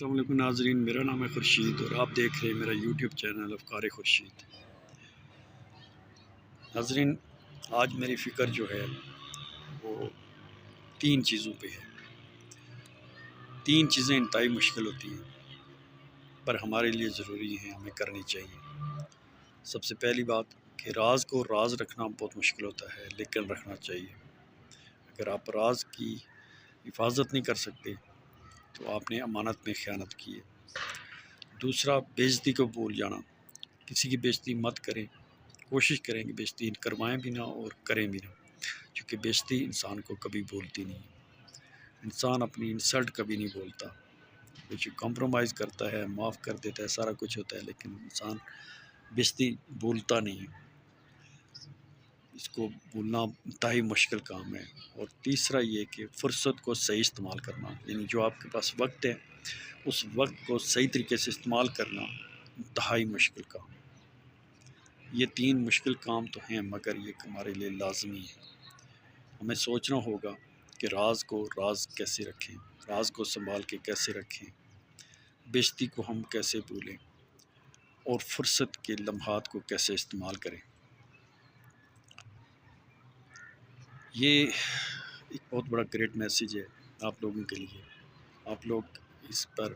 السلام علیکم ناظرین، میرا نام ہے خورشید اور آپ دیکھ رہے ہیں میرا یوٹیوب چینل افکار خورشید۔ ناظرین، آج میری فکر جو ہے وہ تین چیزوں پہ ہے۔ تین چیزیں انتہائی مشکل ہوتی ہیں پر ہمارے لیے ضروری ہیں، ہمیں کرنی چاہیے۔ سب سے پہلی بات کہ راز کو راز رکھنا بہت مشکل ہوتا ہے لیکن رکھنا چاہیے۔ اگر آپ راز کی حفاظت نہیں کر سکتے تو آپ نے امانت میں خیانت کی ہے۔ دوسرا، بے عزتی کو بھول جانا۔ کسی کی بے عزتی مت کریں، کوشش کریں کہ بے عزتی کروائیں بھی نہ اور کریں بھی نہ، کیونکہ بے عزتی انسان کو کبھی بھولتی نہیں۔ انسان اپنی انسلٹ کبھی نہیں بھولتا، کچھ کمپرومائز کرتا ہے، معاف کر دیتا ہے، سارا کچھ ہوتا ہے، لیکن انسان بے عزتی بھولتا نہیں۔ اس کو بھولنا انتہائی مشکل کام ہے۔ اور تیسرا یہ کہ فرصت کو صحیح استعمال کرنا، یعنی جو آپ کے پاس وقت ہے اس وقت کو صحیح طریقے سے استعمال کرنا انتہائی مشکل کام۔ یہ تین مشکل کام تو ہیں مگر یہ ہمارے لیے لازمی ہے۔ ہمیں سوچنا ہوگا کہ راز کو راز کیسے رکھیں، راز کو سنبھال کے کیسے رکھیں، بے عزتی کو ہم کیسے بھولیں اور فرصت کے لمحات کو کیسے استعمال کریں۔ یہ ایک بہت بڑا گریٹ میسیج ہے آپ لوگوں کے لیے۔ آپ لوگ اس پر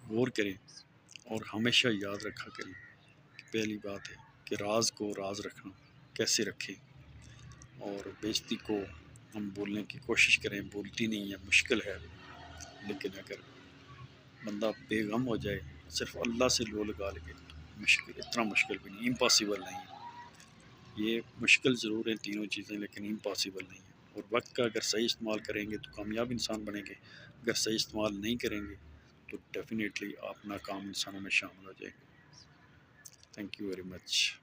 غور کریں اور ہمیشہ یاد رکھا کریں کہ پہلی بات ہے کہ راز کو راز رکھنا کیسے رکھیں، اور بے عزتی کو ہم بولنے کی کوشش کریں، بولتی نہیں ہے، مشکل ہے، لیکن اگر بندہ بے غم ہو جائے، صرف اللہ سے لو لگا لے تو مشکل، اتنا مشکل بھی نہیں، امپاسبل نہیں ہے۔ یہ مشکل ضرور ہیں تینوں چیزیں لیکن امپاسبل نہیں ہے۔ اور وقت کا اگر صحیح استعمال کریں گے تو کامیاب انسان بنیں گے، اگر صحیح استعمال نہیں کریں گے تو ڈیفینیٹلی آپ ناکام انسانوں میں شامل ہو جائیں گے۔ Thank you very much.